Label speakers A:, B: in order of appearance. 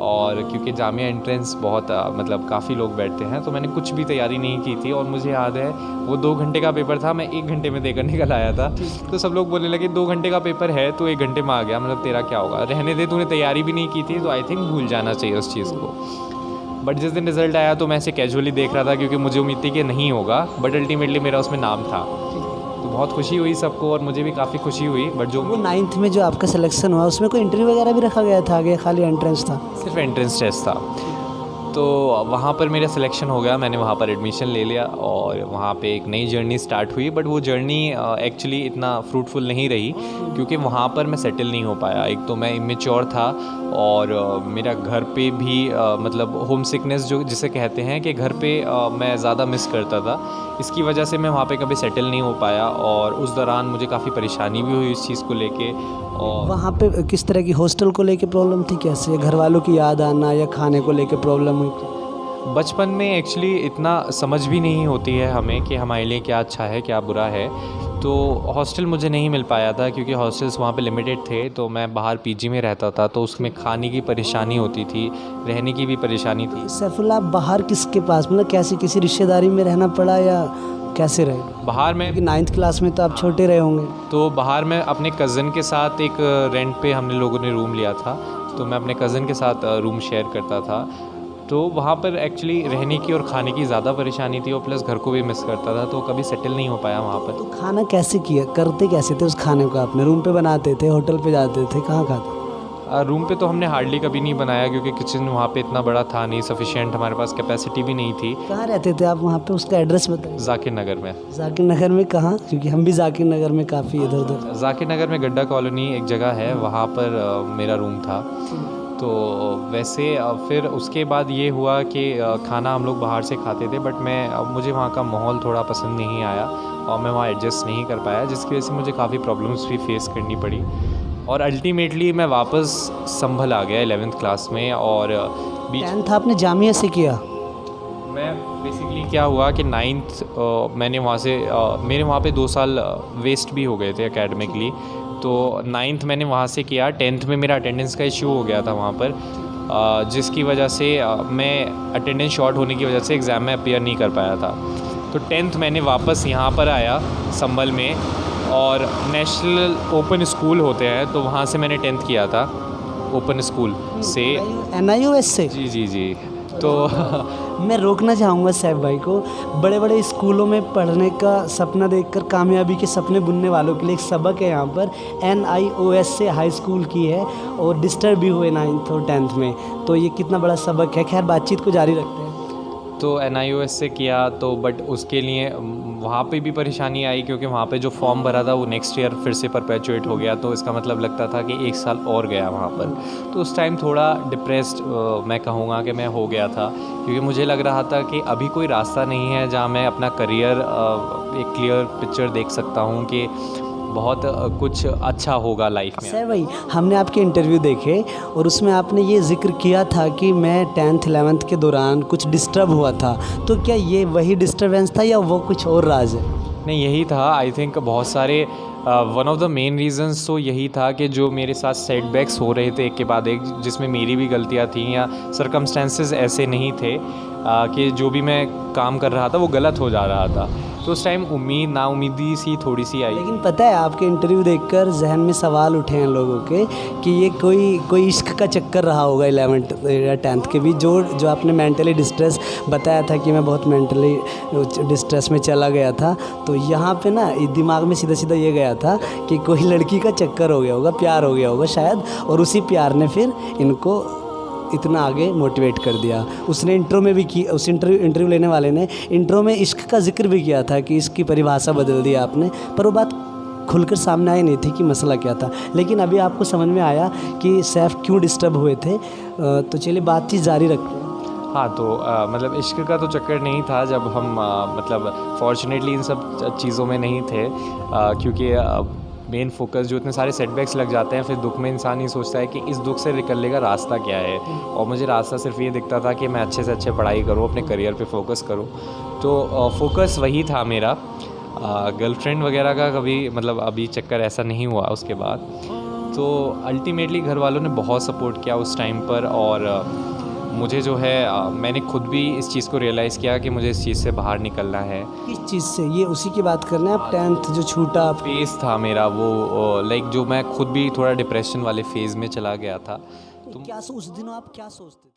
A: और क्योंकि जामिया एंट्रेंस बहुत मतलब काफ़ी लोग बैठते हैं, तो मैंने कुछ भी तैयारी नहीं की थी। और मुझे याद है वो 2 घंटे का पेपर था, मैं 1 घंटे में देकर निकल आया था। तो सब लोग बोलने लगे 2 घंटे का पेपर है तो 1 घंटे में आ गया, मतलब तेरा क्या होगा, रहने दे, तूने तैयारी भी नहीं की थी, तो आई थिंक भूल जाना चाहिए उस चीज़ को। बट जिस दिन रिज़ल्ट आया तो मैं ऐसे कैजुअली देख रहा था, क्योंकि मुझे उम्मीद थी कि नहीं होगा, बट अल्टीमेटली मेरा उसमें नाम था। तो बहुत खुशी हुई सबको और मुझे भी काफ़ी खुशी हुई। बट जो
B: वो 9th में जो आपका सिलेक्शन हुआ उसमें कोई इंटरव्यू वगैरह भी रखा गया था आगे, खाली एंट्रेंस था?
A: सिर्फ एंट्रेंस टेस्ट था। तो वहाँ पर मेरा सिलेक्शन हो गया, मैंने वहाँ पर एडमिशन ले लिया और वहाँ पे एक नई जर्नी स्टार्ट हुई। बट वो जर्नी एक्चुअली इतना फ्रूटफुल नहीं रही, क्योंकि वहाँ पर मैं सेटल नहीं हो पाया। एक तो मैं इमेच्योर था और मेरा घर पे भी मतलब होम सिकनेस जो जिसे कहते हैं कि घर पे मैं ज़्यादा मिस करता था। इसकी वजह से मैं वहाँ पे कभी सेटल नहीं हो पाया और उस दौरान मुझे काफ़ी परेशानी भी हुई इस चीज़ को लेके। और
B: वहाँ पे किस तरह की हॉस्टल को लेके प्रॉब्लम थी, कैसे घर वालों की याद आना या खाने को लेके प्रॉब्लम हुई?
A: बचपन में एक्चुअली इतना समझ भी नहीं होती है हमें कि हमारे लिए क्या अच्छा है क्या बुरा है। तो हॉस्टल मुझे नहीं मिल पाया था, क्योंकि हॉस्टल्स वहाँ पे लिमिटेड थे। तो मैं बाहर पीजी में रहता था, तो उसमें खाने की परेशानी होती थी, रहने की भी परेशानी थी।
B: सैफुल्लाह, आप बाहर किसके पास, मतलब कैसे, किसी रिश्तेदारी में रहना पड़ा या कैसे रहे?
A: बाहर में
B: क्योंकि 9th क्लास में तो आप छोटे रहे होंगे।
A: तो बाहर में अपने कज़न के साथ एक रेंट पे हमने लोगों ने रूम लिया था, तो मैं अपने कज़न के साथ रूम शेयर करता था। तो वहाँ पर एक्चुअली रहने की और खाने की ज़्यादा परेशानी थी और प्लस घर को भी मिस करता था, तो कभी सेटल नहीं हो पाया वहाँ पर।
B: तो खाना कैसे किया, करते कैसे थे उस खाने को? आपने रूम पे बनाते थे, होटल पे जाते थे, कहाँ खाते?
A: रूम पे तो हमने हार्डली कभी नहीं बनाया, क्योंकि किचन वहाँ पे इतना बड़ा था नहीं, सफिशिएंट हमारे पास कैपेसिटी भी नहीं थी।
B: कहाँ रहते थे आप वहाँ पे, उसका एड्रेस बताइए।
A: जाकिर नगर में।
B: जाकिर नगर में कहाँ? क्योंकि हम भी जाकिर नगर में काफ़ी इधर उधर।
A: जाकिर नगर में गड्ढा कॉलोनी एक जगह है, वहाँ पर मेरा रूम था। तो वैसे फिर उसके बाद ये हुआ कि खाना हम लोग बाहर से खाते थे, बट मुझे वहाँ का माहौल थोड़ा पसंद नहीं आया और मैं वहाँ एडजस्ट नहीं कर पाया, जिसकी वजह से मुझे काफ़ी प्रॉब्लम्स भी फेस करनी पड़ी। और अल्टीमेटली मैं वापस संभल आ गया 11th क्लास में। और
B: 10th आपने जामिया से किया?
A: मैं बेसिकली क्या हुआ कि 9th मैंने वहाँ से मेरे वहाँ पे 2 साल वेस्ट भी हो गए थे एकेडमिकली। तो 9th मैंने वहाँ से किया। 10th में मेरा अटेंडेंस का इशू हो गया था वहाँ पर, जिसकी वजह से मैं अटेंडेंस शॉर्ट होने की वजह से एग्ज़ाम में अपीयर नहीं कर पाया था। तो 10th मैंने वापस यहाँ पर आया संभल में, और नेशनल ओपन स्कूल होते हैं तो वहाँ से मैंने 10th किया था ओपन स्कूल से।
B: NIOS से?
A: जी। तो
B: मैं रोकना चाहूँगा सैफ भाई को। बड़े बड़े स्कूलों में पढ़ने का सपना देखकर कामयाबी के सपने बुनने वालों के लिए एक सबक है यहाँ पर। NIOS से हाई स्कूल की है और डिस्टर्ब भी हुए 9th और 10th में, तो ये कितना बड़ा सबक है। खैर, बातचीत को जारी रखते हैं।
A: तो NIOS से किया, तो बट उसके लिए वहाँ पे भी परेशानी आई, क्योंकि वहाँ पे जो फॉर्म भरा था वो नेक्स्ट ईयर फिर से परपेचुएट हो गया। तो इसका मतलब लगता था कि 1 साल और गया वहाँ पर। तो उस टाइम थोड़ा डिप्रेस्ड मैं कहूँगा कि मैं हो गया था, क्योंकि मुझे लग रहा था कि अभी कोई रास्ता नहीं है जहाँ मैं अपना करियर एक क्लियर पिक्चर देख सकता हूँ कि बहुत कुछ अच्छा होगा लाइफ में।
B: सर भाई, हमने आपके इंटरव्यू देखे और उसमें आपने ये जिक्र किया था कि मैं 10th 11th के दौरान कुछ डिस्टर्ब हुआ था, तो क्या ये वही डिस्टर्बेंस था या वो कुछ और राज है?
A: नहीं, यही था। आई थिंक बहुत सारे one of the main reasons तो यही था कि जो मेरे साथ सेटबैक्स हो रहे थे एक के बाद एक, जिसमें मेरी भी गलतियां थी या सर्कमस्टेंसेस ऐसे नहीं थे कि जो भी मैं काम कर रहा था वो गलत हो जा रहा था। तो उस टाइम उम्मीद नाउमीदी सी थोड़ी सी आई।
B: लेकिन पता है, आपके इंटरव्यू देखकर जहन में सवाल उठे हैं लोगों के कि ये कोई इश्क का चक्कर रहा होगा 11th या 10th के भी, जो आपने मेंटली डिस्ट्रेस बताया था कि मैं बहुत मेंटली डिस्ट्रेस में चला गया था। तो यहाँ पे ना दिमाग में सीधा सीधा ये गया था कि कोई लड़की का चक्कर हो गया होगा, प्यार हो गया होगा शायद, और उसी प्यार ने फिर इनको इतना आगे मोटिवेट कर दिया। उसने इंट्रो में भी की, उस इंटरव्यू लेने वाले ने इंट्रो में इश्क का जिक्र भी किया था कि इसकी परिभाषा बदल दी आपने, पर वो बात खुलकर सामने आई नहीं थी कि मसला क्या था। लेकिन अभी आपको समझ में आया कि सैफ क्यों डिस्टर्ब हुए थे। तो चलिए बातचीत जारी रखते हैं।
A: हाँ, तो मतलब इश्क का तो चक्कर नहीं था जब हम मतलब फॉर्चुनेटली इन सब चीज़ों में नहीं थे, क्योंकि मेन फोकस जो इतने सारे सेटबैक्स लग जाते हैं, फिर दुख में इंसान ही सोचता है कि इस दुख से निकलने का रास्ता क्या है। और मुझे रास्ता सिर्फ ये दिखता था कि मैं अच्छे से अच्छे पढ़ाई करूँ, अपने करियर पे फोकस करूँ। तो फोकस वही था मेरा। गर्लफ्रेंड वगैरह का कभी मतलब अभी चक्कर ऐसा नहीं हुआ उसके बाद। तो अल्टीमेटली घर वालों ने बहुत सपोर्ट किया उस टाइम पर, और मुझे जो है मैंने खुद भी इस चीज़ को रियलाइज़ किया कि मुझे इस चीज़ से बाहर निकलना है।
B: किस चीज़ से? ये उसी की बात कर रहे हैं आप, 10th जो छूटा आप?
A: फेज़ था मेरा वो, लाइक जो मैं खुद भी थोड़ा डिप्रेशन वाले फेज़ में चला गया था।
B: तो क्या उस दिनों आप क्या सोचते थे?